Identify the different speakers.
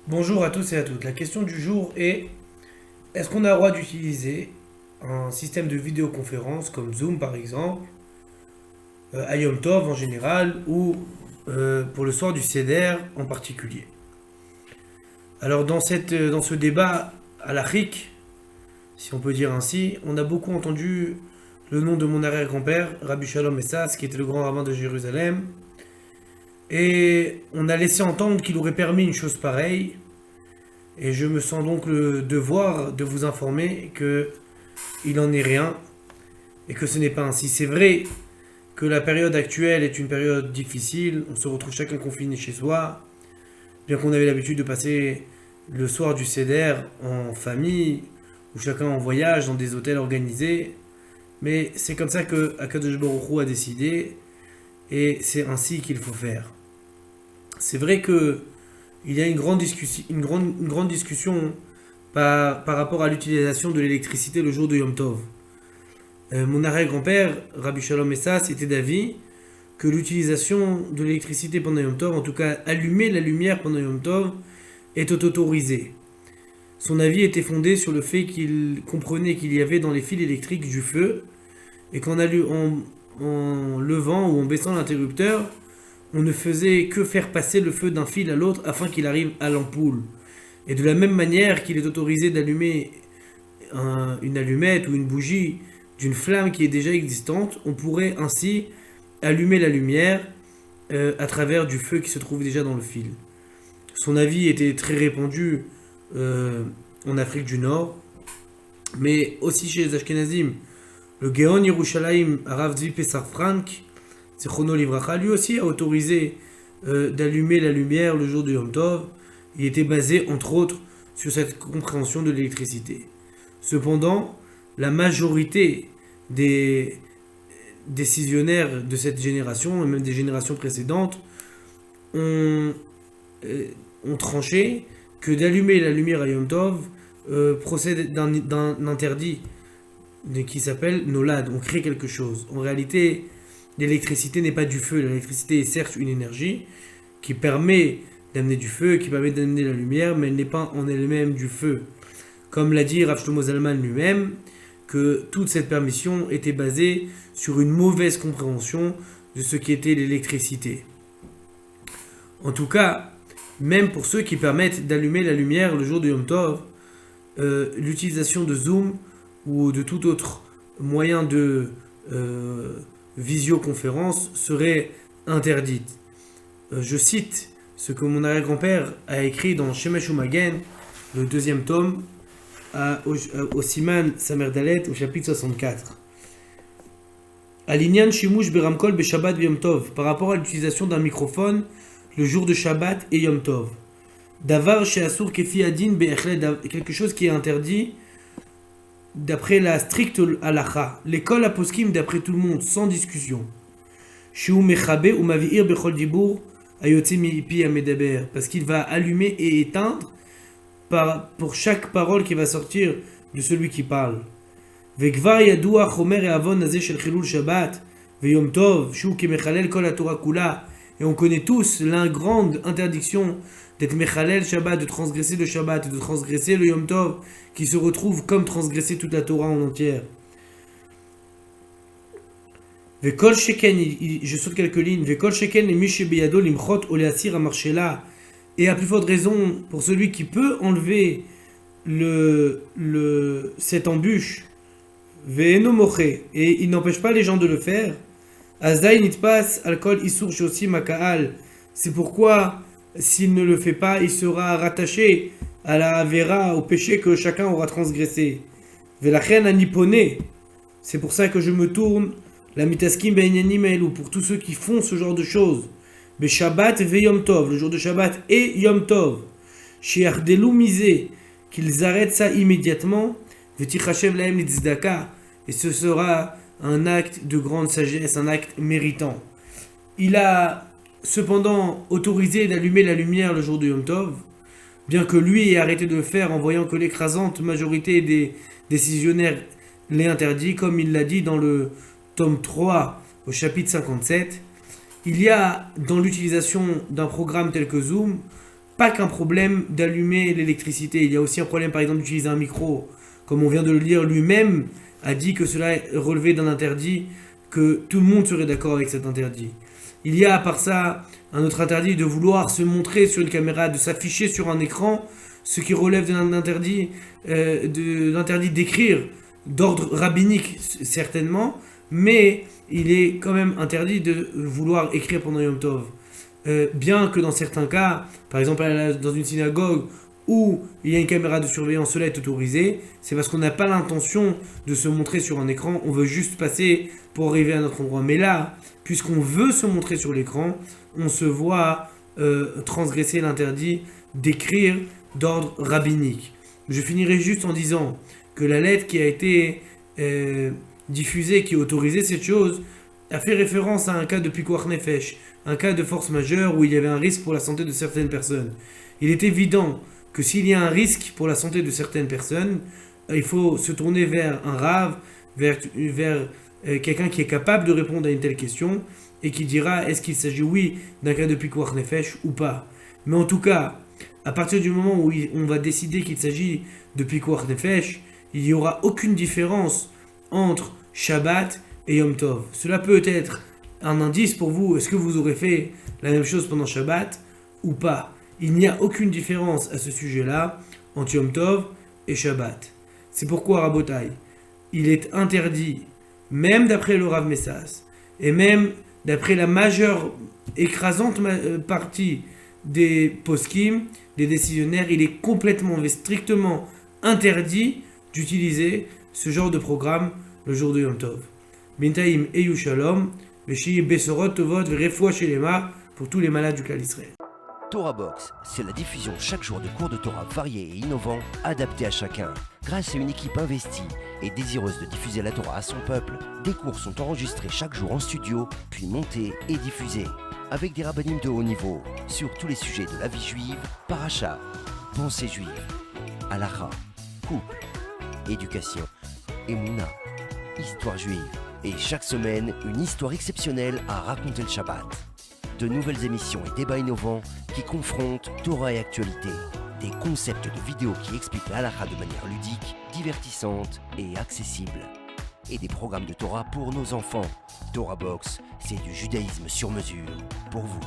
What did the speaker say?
Speaker 1: Bonjour à tous et à toutes. La question du jour est-ce qu'on a le droit d'utiliser un système de vidéoconférence comme Zoom par exemple, à Yom Tov en général ou pour le soir du Seder en particulier. Alors dans ce débat halachique, si on peut dire ainsi, on a beaucoup entendu le nom de mon arrière-grand-père, Rabbi Shalom Messas, qui était le grand rabbin de Jérusalem, et on a laissé entendre qu'il aurait permis une chose pareille. Et je me sens donc le devoir de vous informer que il n'en est rien et que ce n'est pas ainsi. C'est vrai que la période actuelle est une période difficile, on se retrouve chacun confiné chez soi, bien qu'on avait l'habitude de passer le soir du Seder en famille, ou chacun en voyage dans des hôtels organisés, mais c'est comme ça que Akadosh Baruch Hu a décidé et c'est ainsi qu'il faut faire. C'est vrai que il y a une grande discussion par rapport à l'utilisation de l'électricité le jour de Yom Tov. Mon arrière-grand-père, Rabbi Shalom Messas, était d'avis que l'utilisation de l'électricité pendant Yom Tov, en tout cas allumer la lumière pendant Yom Tov, est autorisé. Son avis était fondé sur le fait qu'il comprenait qu'il y avait dans les fils électriques du feu et en levant ou en baissant l'interrupteur, on ne faisait que faire passer le feu d'un fil à l'autre afin qu'il arrive à l'ampoule. Et de la même manière qu'il est autorisé d'allumer une allumette ou une bougie d'une flamme qui est déjà existante, on pourrait ainsi allumer la lumière à travers du feu qui se trouve déjà dans le fil. Son avis était très répandu en Afrique du Nord, mais aussi chez les Ashkenazim. Le Gaon Yerushalayim Arav Zvi Pessar Frank, Zichrono Livracha, lui aussi a autorisé d'allumer la lumière le jour de Yom Tov. Il était basé entre autres sur cette compréhension de l'électricité. Cependant, la majorité des décisionnaires de cette génération, et même des générations précédentes, ont tranché que d'allumer la lumière à Yom Tov procède d'un interdit qui s'appelle Nolad, on crée quelque chose. En réalité, l'électricité n'est pas du feu, l'électricité est certes une énergie qui permet d'amener du feu, qui permet d'amener la lumière, mais elle n'est pas en elle-même du feu. Comme l'a dit Rav Shlomo Zalman lui-même, que toute cette permission était basée sur une mauvaise compréhension de ce qu'était l'électricité. En tout cas, même pour ceux qui permettent d'allumer la lumière le jour de Yom Tov, l'utilisation de Zoom ou de tout autre moyen de visioconférence serait interdite. Je cite ce que mon arrière-grand-père a écrit dans Shemesh Umagen, le deuxième tome, au Siman Samer Dalet, au chapitre 64. Alinyan Shimush Beramkol Beshabbat Yom Tov, par rapport à l'utilisation d'un microphone le jour de Shabbat et Yom Tov. Davar Sheasur Kefi Adin Be'echle, quelque chose qui est interdit d'après la stricte halacha, l'école à poskim d'après tout le monde, sans discussion. Shu mechabe ou mavi'ir bechol dibur ayotzi mipi amedaber, parce qu'il va allumer et éteindre pour chaque parole qui va sortir de celui qui parle. Vekvar yadua chomer et avon nazeh shel chilul shabbat veyom tov shu kemechalel kol haTorah kula, et on connaît tous la grande interdiction d'être mechalel Shabbat, de transgresser le Shabbat, de transgresser le Yom Tov, qui se retrouve comme transgresser toute la Torah en entière. Vekol sheken, je saute quelques lignes. Vekol sheken le mishe beyado limchot oleasir amarshela, et à plus forte raison pour celui qui peut enlever cette embûche. Ve'eno moche, et il n'empêche pas les gens de le faire. Azai nitpas alkol isur shosi makaal, c'est pourquoi s'il ne le fait pas, il sera rattaché à la avera, au péché que chacun aura transgressé. Velachen anipone, c'est pour ça que je me tourne, la mitaskim be'inyanim elou, pour tous ceux qui font ce genre de choses. Be Shabbat ve Yom Tov, le jour de Shabbat et Yom Tov. She'ardelu misé, qu'ils arrêtent ça immédiatement. Vetichashev lahem litzdaka, et ce sera un acte de grande sagesse, un acte méritant. Il a cependant autorisé d'allumer la lumière le jour de Yom Tov, bien que lui ait arrêté de le faire en voyant que l'écrasante majorité des décisionnaires l'ait interdit, comme il l'a dit dans le tome 3 au chapitre 57. Il y a dans l'utilisation d'un programme tel que Zoom pas qu'un problème d'allumer l'électricité. Il y a aussi un problème, par exemple, d'utiliser un micro. Comme on vient de le lire, lui-même a dit que cela relevait d'un interdit, que tout le monde serait d'accord avec cet interdit. Il y a, à part ça, un autre interdit de vouloir se montrer sur une caméra, de s'afficher sur un écran, ce qui relève d'un interdit, d'écrire, d'ordre rabbinique, certainement, mais il est quand même interdit de vouloir écrire pendant Yom Tov. Bien que dans certains cas, par exemple dans une synagogue où il y a une caméra de surveillance, cela est autorisé, c'est parce qu'on n'a pas l'intention de se montrer sur un écran, on veut juste passer pour arriver à notre endroit. Mais là, puisqu'on veut se montrer sur l'écran, on se voit transgresser l'interdit d'écrire d'ordre rabbinique. Je finirai juste en disant que la lettre qui a été diffusée, qui autorisait cette chose, a fait référence à un cas de pikuach nefesh, un cas de force majeure où il y avait un risque pour la santé de certaines personnes. Il est évident que s'il y a un risque pour la santé de certaines personnes, il faut se tourner vers un rave, vers quelqu'un qui est capable de répondre à une telle question et qui dira est-ce qu'il s'agit, oui, d'un cas de pikuach nefesh ou pas. Mais en tout cas, à partir du moment où on va décider qu'il s'agit de pikuach nefesh, il n'y aura aucune différence entre Shabbat et Yom Tov. Cela peut être un indice pour vous, est-ce que vous aurez fait la même chose pendant Shabbat ou pas. Il n'y a aucune différence à ce sujet-là entre Yom Tov et Shabbat. C'est pourquoi, Rabotai, il est interdit, même d'après le Rav Messas, et même d'après la majeure, écrasante partie des poskim, des décisionnaires, il est complètement, strictement interdit d'utiliser ce genre de programme le jour de Yom Tov. Bintaim Eyu Shalom, Veshi Besorot Tovot, Verefoua Shelema, pour tous les malades du Klal Israël.
Speaker 2: Torah Box, c'est la diffusion chaque jour de cours de Torah variés et innovants, adaptés à chacun. Grâce à une équipe investie et désireuse de diffuser la Torah à son peuple, des cours sont enregistrés chaque jour en studio, puis montés et diffusés. Avec des rabbinim de haut niveau, sur tous les sujets de la vie juive, paracha, pensée juive, halakha, couple, éducation, émouna, histoire juive. Et chaque semaine, une histoire exceptionnelle à raconter le Shabbat. De nouvelles émissions et débats innovants qui confrontent Torah et actualité. Des concepts de vidéos qui expliquent la halakha de manière ludique, divertissante et accessible. Et des programmes de Torah pour nos enfants. Torah Box, c'est du judaïsme sur mesure pour vous.